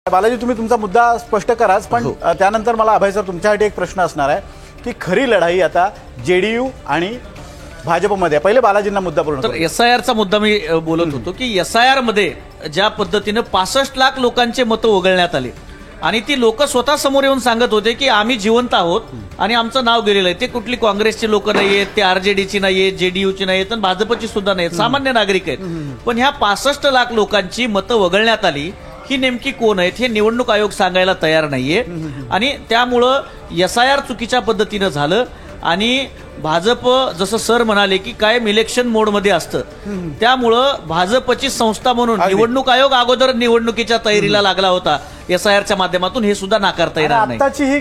बालाजी, तुम्ही तुमचा मुद्दा स्पष्ट कराच, पण त्यानंतर मला अभय सर तुमच्यासाठी एक प्रश्न असणार आहे की खरी लढाई आता जेडीयू आणि भाजपमध्ये. पहिले बालाजींना मुद्दा पूर्ण. तर SIRचा मुद्दा मी बोलत होतो की SIR मध्ये ज्या पद्धतीने 65 लाख लोकांचे मतं वगळण्यात आले आणि ती लोक स्वतः समोर येऊन सांगत होते की आम्ही जिवंत आहोत आणि आमचं नाव गेलेलं आहे. ते कुठली काँग्रेसचे लोक नाहीयेत, ते RJDची नाहीयेत, JDUची नाहीयेत आणि भाजपची सुद्धा नाहीत, सामान्य नागरिक आहेत. पण ह्या 65 लाख लोकांची मतं वगळण्यात आली ही नेमकी कोण आहेत हे निवडणूक आयोग सांगायला तयार नाहीये. आणि त्यामुळं SIR चुकीच्या पद्धतीनं झालं आणि भाजप जसं सर म्हणाले की कायम इलेक्शन मोडमध्ये असतं, त्यामुळं भाजपची संस्था म्हणून निवडणूक आयोग अगोदर निवडणुकीच्या तयारीला लागला होता SIRच्या माध्यमातून, हे सुद्धा नाकारता येणार नाही. आताची ही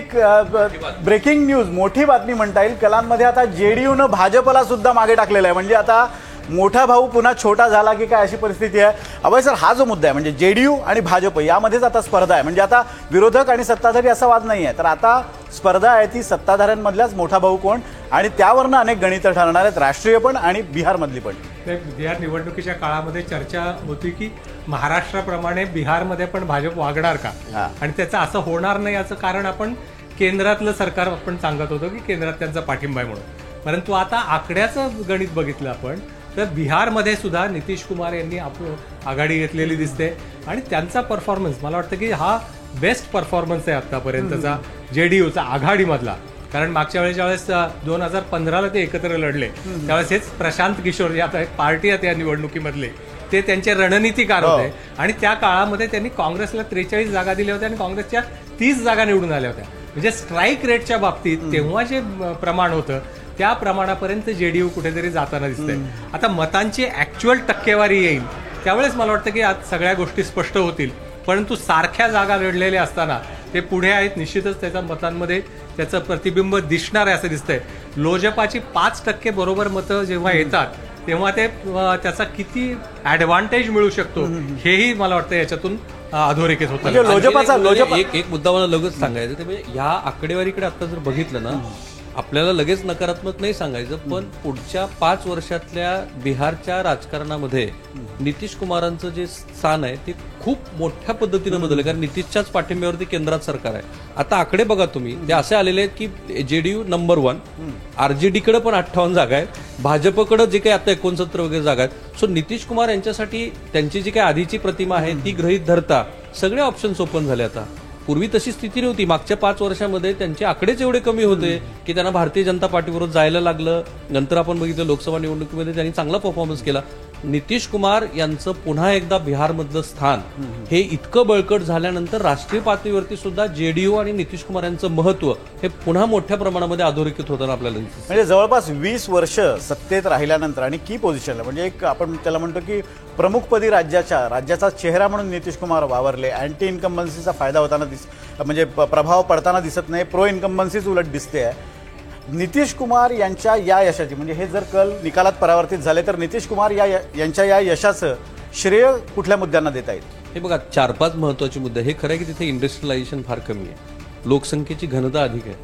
ब्रेकिंग न्यूज, मोठी बातमी म्हणता येईल, कलांमध्ये आता जेडीयूनं भाजपला सुद्धा मागे टाकलेलं आहे. म्हणजे आता मोठा भाऊ पुन्हा छोटा झाला की काय अशी परिस्थिती आहे. अभय सर, हा जो मुद्दा आहे म्हणजे जेडीयू आणि भाजप यामध्येच आता स्पर्धा आहे. म्हणजे आता विरोधक आणि सत्ताधारी असा वाद नाही आहे, तर आता स्पर्धा आहे ती सत्ताधाऱ्यांमधल्याच मोठा भाऊ कोण, आणि त्यावरनं अनेक गणितं ठरणार आहेत, राष्ट्रीय पण आणि बिहारमधली पण. बिहार निवडणुकीच्या काळामध्ये चर्चा होती की महाराष्ट्राप्रमाणे बिहारमध्ये पण भाजप वागणार का, आणि त्याचं असं होणार नाही याचं कारण आपण केंद्रातलं सरकार आपण सांगत होतो की केंद्रात त्यांचा पाठिंबा आहे म्हणून. परंतु आता आकड्याचं गणित बघितलं आपण तर बिहारमध्ये सुद्धा नितीश कुमार यांनी आघाडी घेतलेली दिसते आणि त्यांचा परफॉर्मन्स मला वाटतं की हा बेस्ट परफॉर्मन्स आहे आतापर्यंतचा जेडीयूचा आघाडीमधला. कारण मागच्या वेळेस 2015ला ते एकत्र लढले त्यावेळेस हेच प्रशांत किशोर या पार्टी आहेत या निवडणुकीमधले, ते त्यांचे रणनीतिकार होते आणि त्या काळामध्ये त्यांनी काँग्रेसला 43 जागा दिल्या होत्या आणि काँग्रेसच्या 30 जागा निवडून आल्या होत्या. म्हणजे स्ट्राईक रेटच्या बाबतीत तेव्हा जे प्रमाण होतं त्या प्रमाणापर्यंत जेडीयू कुठेतरी जाताना दिसतंय. आता मतांची ऍक्च्युअल टक्केवारी येईल त्यावेळेस मला वाटतं की आज सगळ्या गोष्टी स्पष्ट होतील. परंतु सारख्या जागा लढलेल्या असताना ते पुढे आहेत, निश्चितच त्याच्या मतांमध्ये त्याचं प्रतिबिंब दिसणार आहे असं दिसतंय. लोजपाची 5% बरोबर मतं जेव्हा येतात तेव्हा ते त्याचा किती ऍडव्हान्टेज मिळू शकतो हेही मला वाटतं याच्यातून अधोरेखित होतं. एक मुद्दा मला लगेच सांगायचं ते म्हणजे ह्या आकडेवारीकडे आता जर बघितलं ना, आपल्याला लगेच नकारात्मक नाही सांगायचं, पण पुढच्या 5 वर्षातल्या बिहारच्या राजकारणामध्ये नितीश कुमारांचं जे स्थान आहे ते खूप मोठ्या पद्धतीनं बदललं, कारण नितीशच्याच पाठिंब्यावरती केंद्रात सरकार आहे. आता आकडे बघा तुम्ही, ते असे आलेले आहेत की जेडीयू नंबर 1, RJDकडे पण 58 जागा आहेत, भाजपकडे जे काही आता 69 वगैरे जागा आहेत. सो नितीश कुमार यांच्यासाठी त्यांची जी काही आधीची प्रतिमा आहे ती गृहीत धरता सगळे ऑप्शन्स ओपन झाले. आता पूर्वी तशी स्थिती नव्हती. मागच्या 5 वर्षामध्ये त्यांचे आकडेच एवढे कमी होते की त्यांना भारतीय जनता पार्टीबरोबर जायला लागलं. नंतर आपण बघितलं लोकसभा निवडणुकीमध्ये त्यांनी चांगला परफॉर्मन्स केला. नितीश कुमार यांचं पुन्हा एकदा बिहारमधलं स्थान हे इतकं बळकट झाल्यानंतर राष्ट्रीय पातळीवरती सुद्धा जेडीयू आणि नितीश कुमार यांचं महत्व हे पुन्हा मोठ्या प्रमाणामध्ये अधोरेखित होताना आपल्याला दिसतं. म्हणजे जवळपास 20 वर्ष सत्तेत राहिल्यानंतर आणि की पोझिशनला, म्हणजे एक आपण त्याला म्हणतो की प्रमुखपदी राज्याचा चेहरा म्हणून नितीश कुमार वावरले. अँटी इन्कम्बन्सीचा फायदा होताना म्हणजे प्रभाव पडताना दिसत नाही, प्रो इन्कम्बन्सीच उलट दिसते आहे. नितीश कुमार यांच्या या यशाची, म्हणजे हे जर कल निकालात परावर्तित झाले तर नितीश कुमार यांच्या या यशाचं श्रेय कुठल्या मुद्द्यांना देता येईल? हे बघा, 4-5 महत्वाचे मुद्दे. हे खरं आहे की तिथे इंडस्ट्रियलायझेशन फार कमी आहे, लोकसंख्येची घनता अधिक आहे.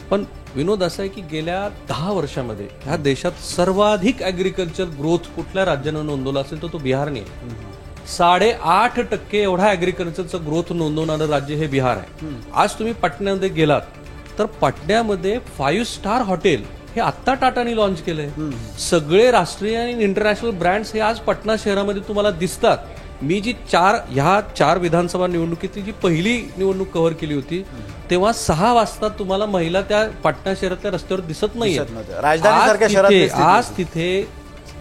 पण विनोद असा आहे की गेल्या 10 वर्षामध्ये ह्या देशात सर्वाधिक ॲग्रिकल्चर ग्रोथ कुठल्या राज्यानं नोंदवला असेल तर तो बिहारने. 8.5% एवढा ॲग्रिकल्चरचा ग्रोथ नोंदवणारं राज्य हे बिहार आहे. आज तुम्ही पटण्यामध्ये गेलात तर पटण्यामध्ये 5 स्टार हॉटेल हे आत्ता टाटाने लॉन्च केलंय. सगळे राष्ट्रीय आणि इंटरनॅशनल ब्रँड्स हे आज पटना शहरामध्ये तुम्हाला दिसतात. मी जी 4 विधानसभा निवडणुकीची जी पहिली निवडणूक कव्हर केली होती तेव्हा 6 वाजता तुम्हाला महिला त्या पटना शहरातल्या रस्त्यावर दिसत नाहीये. आज तिथे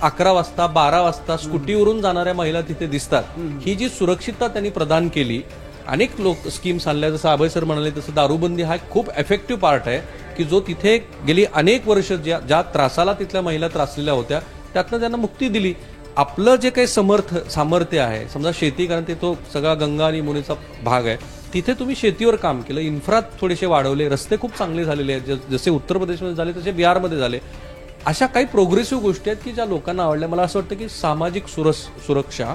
11 वाजता 12 वाजता स्कूटीवरून जाणाऱ्या महिला तिथे दिसतात. ही जी सुरक्षितता त्यांनी प्रदान केली, अनेक लोक स्कीम्स आणल्या, जसं अभय सर म्हणाले तसं दारूबंदी हा खूप इफेक्टिव्ह पार्ट आहे की जो तिथे गेली अनेक वर्ष ज्या त्रासाला तिथल्या महिला त्रासलेल्या होत्या त्यातनं त्यांना मुक्ती दिली. आपलं जे काही सामर्थ्य आहे, समजा शेती, कारण ते तो सगळा गंगा आणि यमुनेचा भाग आहे, तिथे तुम्ही शेतीवर काम केलं, इन्फ्रा थोडेसे वाढवले, रस्ते खूप चांगले झालेले आहेत, जसे उत्तर प्रदेशमध्ये झाले तसे बिहारमध्ये झाले. अशा काही प्रोग्रेसिव्ह गोष्टी आहेत की ज्या लोकांना आवडल्या. मला असं वाटतं की सामाजिक सुरक्षा,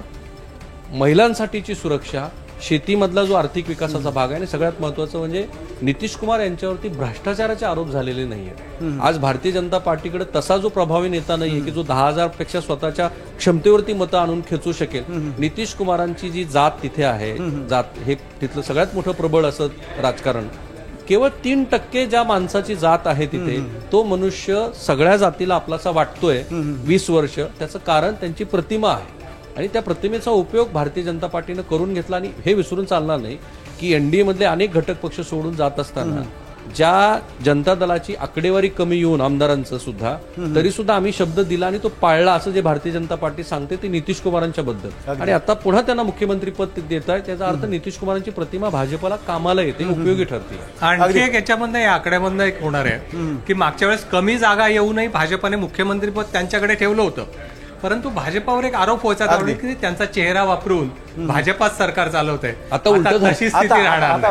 महिलांसाठीची सुरक्षा शेतीमधला जो आर्थिक विकासाचा भाग आहे आणि सगळ्यात महत्वाचं म्हणजे नितीश कुमार यांच्यावरती भ्रष्टाचाराचे आरोप झालेले नाहीये. आज भारतीय जनता पार्टीकडे तसा जो प्रभावी नेता नाहीये की जो 10,000 पेक्षा स्वतःच्या क्षमतेवरती मतं आणून खेचू शकेल. नितीश कुमारांची जी जात तिथे आहे, जात हे तिथलं सगळ्यात मोठं प्रबळ असं राजकारण, केवळ 3% ज्या माणसाची जात आहे तिथे तो मनुष्य सगळ्या जातीला आपलासा वाटतोय 20 वर्ष. त्याचं कारण त्यांची प्रतिमा आहे आणि त्या प्रतिमेचा उपयोग भारतीय जनता पार्टीनं करून घेतला. आणि हे विसरून चालणार नाही की एनडीए मधले अनेक घटक पक्ष सोडून जात असताना ज्या जनता दलाची आकडेवारी कमी येऊन आमदारांचं सुद्धा तरी सुद्धा आम्ही शब्द दिला आणि तो पाळला असं जे भारतीय जनता पार्टी सांगते ते नितीश कुमारांच्या बद्दल. आणि आता पुन्हा त्यांना मुख्यमंत्री पद देत आहे, त्याचा अर्थ नितीश कुमारांची प्रतिमा भाजपला कामाला येते, उपयोगी ठरते. आणखी एक याच्यामधनं या आकड्यामधनं एक होणार आहे की मागच्या वेळेस कमी जागा येऊनही भाजपाने मुख्यमंत्रीपद त्यांच्याकडे ठेवलं होतं, परंतु भाजपावर एक आरोप व्हायचा की त्यांचा चेहरा वापरून भाजपाच सरकार चालवत आहे. आता उलटं तशी स्थिती राहणार नाही.